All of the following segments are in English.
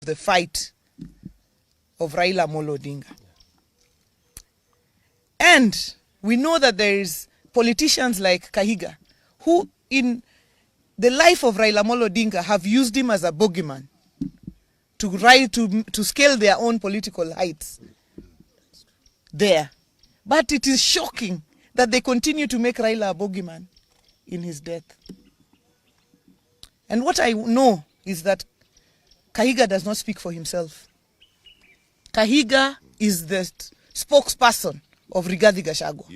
the fight of Raila Odinga. And we know that there is politicians like Kahiga who in the life of Raila Odinga have used him as a bogeyman to scale their own political heights there. But it is shocking that they continue to make Raila a bogeyman in his death. And what I know is that Kahiga does not speak for himself. Kahiga is the spokesperson of Rigathi Gachagua.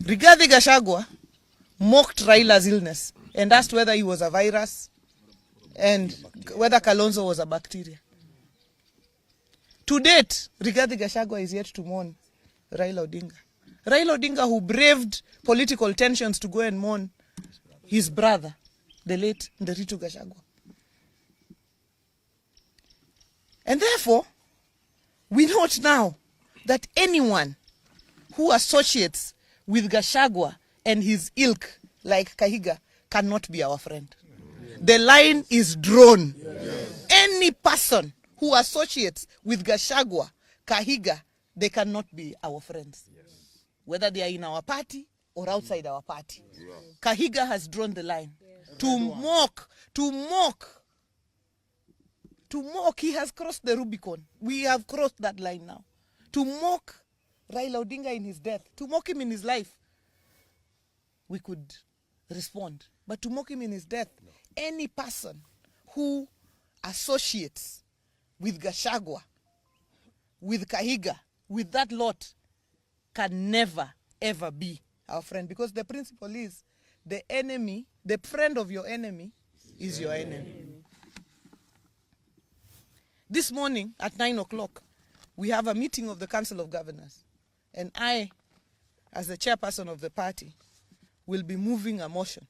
Rigathi Gachagua mocked Raila's illness and asked whether he was a virus and whether Kalonzo was a bacteria. To date, Rigathi Gachagua is yet to mourn Raila Odinga. Raila Odinga, who braved political tensions to go and mourn his brother, the late Nderitu Gachagua. And therefore, we note now that anyone who associates with Gachagua and his ilk, like Kahiga, cannot be our friend. The line is drawn. Yes. Any person who associates with Gachagua, Kahiga, they cannot be our friends. Yes. Whether they are in our party or outside our party. Yes. Kahiga has drawn the line. Yes. To mock, he has crossed the Rubicon. We have crossed that line now. To mock Raila Odinga in his death, to mock him in his life, we could respond. But to mock him in his death, no. Any person who associates with Gachagua, with Kahiga, with that lot, can never, ever be our friend. Because the principle is, the enemy, the friend of your enemy is your enemy. This morning at 9 o'clock, we have a meeting of the Council of Governors. And I, as the chairperson of the party, will be moving a motion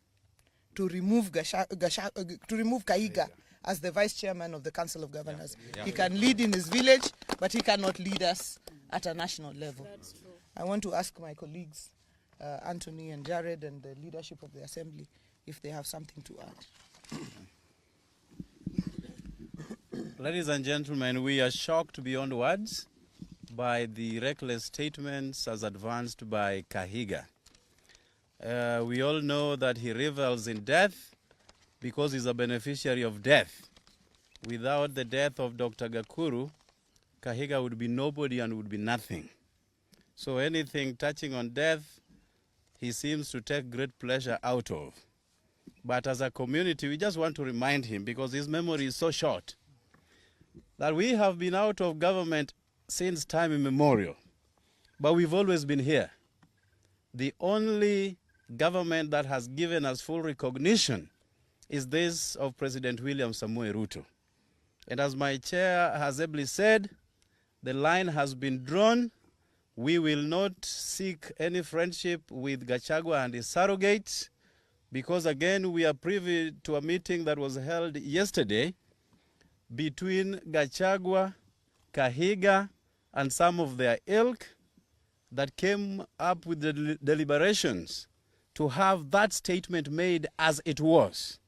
to remove Kahiga as the vice chairman of the Council of Governors. Yeah. He can lead in his village, but he cannot lead us at a national level. That's true. I want to ask my colleagues, Anthony and Jared and the leadership of the Assembly, if they have something to add. Ladies and gentlemen, we are shocked beyond words by the reckless statements as advanced by Kahiga. We all know that he revels in death because he's a beneficiary of death. Without the death of Dr. Gakuru, Kahiga would be nobody and would be nothing. So anything touching on death, he seems to take great pleasure out of. But as a community, we just want to remind him, because his memory is so short, that we have been out of government since time immemorial, but we've always been here. The only government that has given us full recognition is this of President William Samoei Ruto. And as my chair has ably said, the line has been drawn. We will not seek any friendship with Gachagua and his surrogates, because again, we are privy to a meeting that was held yesterday between Gachagua, Kahiga, and some of their ilk that came up with the deliberations to have that statement made as it was.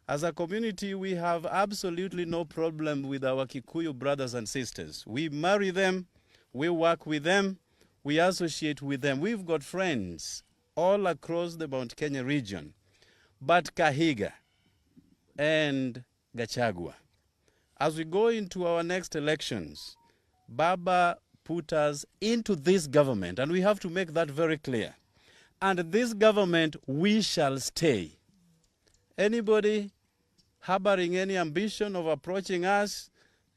As a community, we have absolutely no problem with our Kikuyu brothers and sisters. We marry them, we work with them, we associate with them. We've got friends all across the Mount Kenya region. But Kahiga and Gachagua, as we go into our next elections, Baba put us into this government, and we have to make that very clear. And this government, we shall stay. Anybody harboring any ambition of approaching us,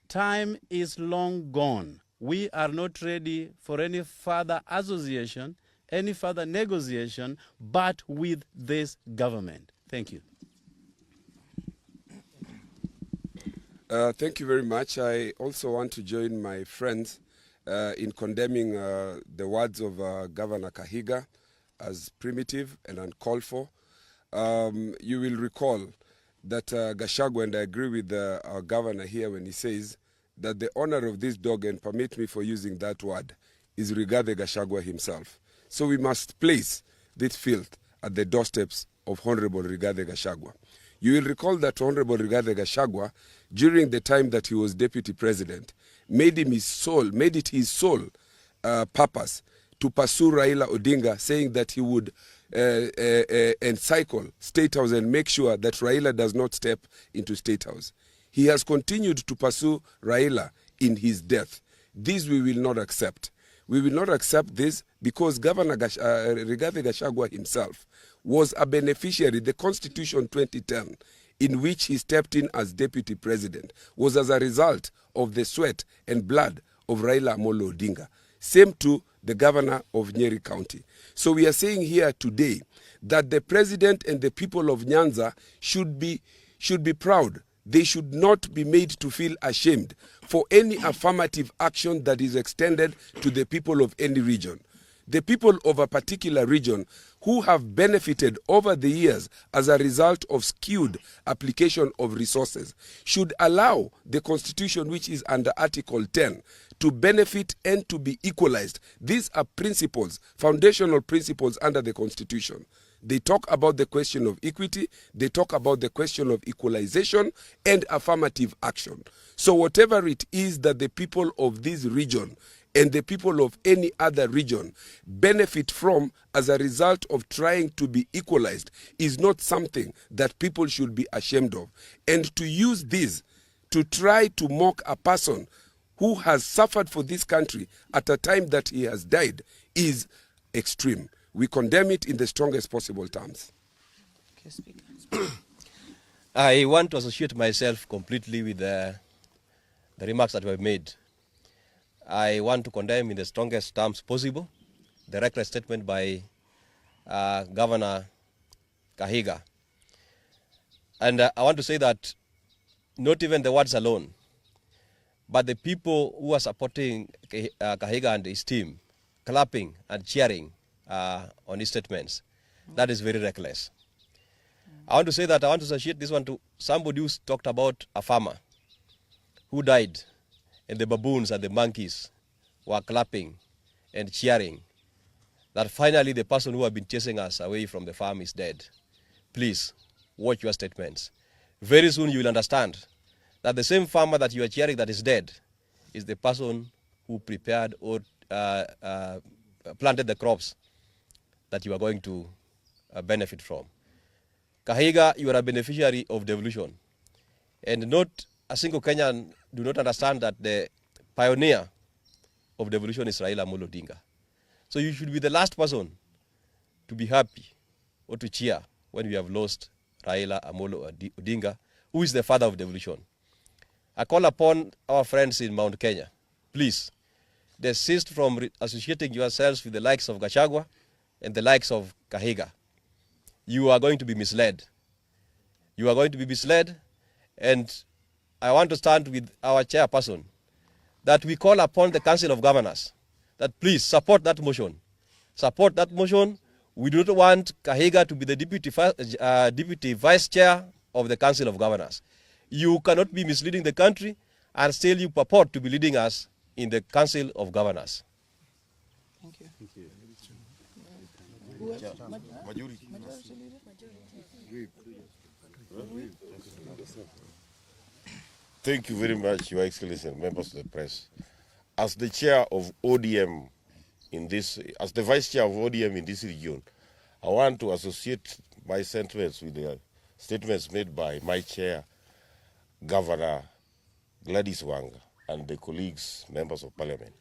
time is long gone. We are not ready for any further association, any further negotiation, but with this government. Thank you. Thank you very much. I also want to join my friends in condemning the words of Governor Kahiga as primitive and uncalled for. You will recall that Gachagua, and I agree with our governor here when he says that the owner of this dog, and permit me for using that word, is Rigathi Gachagua himself. So we must place this filth at the doorsteps of Honorable Rigathi Gachagua. You will recall that Honorable Rigathi Gachagua, during the time that he was deputy president, made it his sole purpose to pursue Raila Odinga, saying that he would encircle State House and make sure that Raila does not step into State House. He has continued to pursue Raila in his death. This we will not accept. We will not accept this because Governor Rigathi Gachagua himself was a beneficiary. The Constitution 2010, in which he stepped in as deputy president, was as a result of the sweat and blood of Raila Amolo Odinga. Same to the governor of Nyeri County. So we are saying here today that the president and the people of Nyanza should be proud. They should not be made to feel ashamed for any affirmative action that is extended to the people of any region. The people of a particular region who have benefited over the years as a result of skewed application of resources should allow the Constitution, which is under Article 10, to benefit and to be equalized. These are principles, foundational principles under the Constitution. They talk about the question of equity, they talk about the question of equalization and affirmative action. So whatever it is that the people of this region and the people of any other region benefit from as a result of trying to be equalized is not something that people should be ashamed of. And to use this to try to mock a person who has suffered for this country at a time that he has died is extreme. We condemn it in the strongest possible terms. Okay, Speaker. I want to associate myself completely with the remarks that were made. I want to condemn in the strongest terms possible the reckless statement by Governor Kahiga. And I want to say that not even the words alone, but the people who are supporting Kahiga and his team, clapping and cheering on his statements, that is very reckless. I want to say that I want to associate this one to somebody who talked about a farmer who died, and the baboons and the monkeys were clapping and cheering that finally the person who had been chasing us away from the farm is dead. Please, watch your statements. Very soon you will understand that the same farmer that you are cheering that is dead is the person who prepared or planted the crops that you are going to benefit from. Kahiga, you are a beneficiary of devolution. And not a single Kenyan do not understand that the pioneer of devolution is Raila Amolo Odinga. So you should be the last person to be happy or to cheer when we have lost Raila Amolo Odinga, who is the father of devolution. I call upon our friends in Mount Kenya, please, desist from associating yourselves with the likes of Gachagua and the likes of Kahiga. You are going to be misled. You are going to be misled, and I want to stand with our chairperson that we call upon the Council of Governors that please support that motion. Support that motion. We do not want Kahiga to be the deputy vice chair of the Council of Governors. You cannot be misleading the country and still you purport to be leading us in the Council of Governors. Thank you. Thank you. Majority leader? Thank you very much, Your Excellency and members of the press. As the chair of ODM as the vice chair of ODM in this region, I want to associate my sentiments with the statements made by my chair, Governor Gladys Wanga, and the colleagues, members of parliament.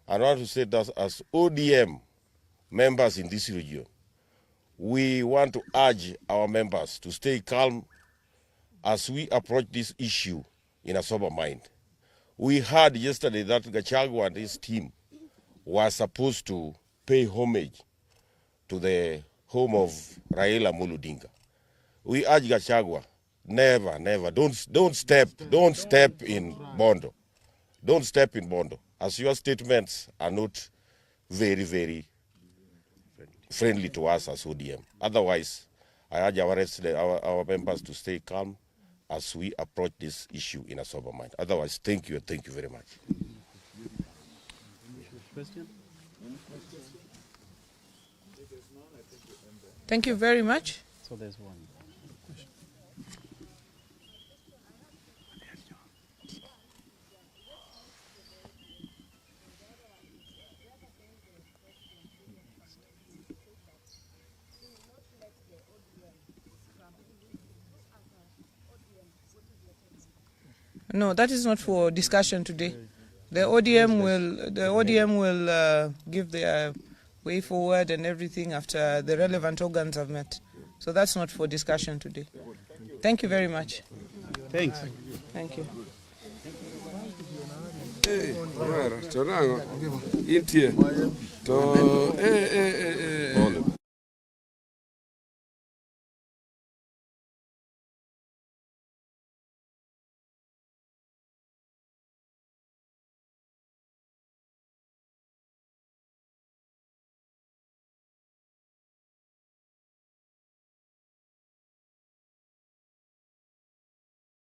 I want to say that as ODM members in this region, we want to urge our members to stay calm as we approach this issue in a sober mind. We heard yesterday that Gachagua and his team were supposed to pay homage to the home of Raila Amolo Odinga. We urge Gachagua, never, don't step in Bondo. Don't step in Bondo, as your statements are not very, very friendly to us as ODM. Otherwise, I urge our members to stay calm as we approach this issue in a sober mind. Otherwise, thank you and thank you very much. Question? Thank you very much. So there's one. No, that is not for discussion today. The ODM will give their way forward and everything after the relevant organs have met. So that's not for discussion today. Thank you very much. Thanks. Thank you. Intie to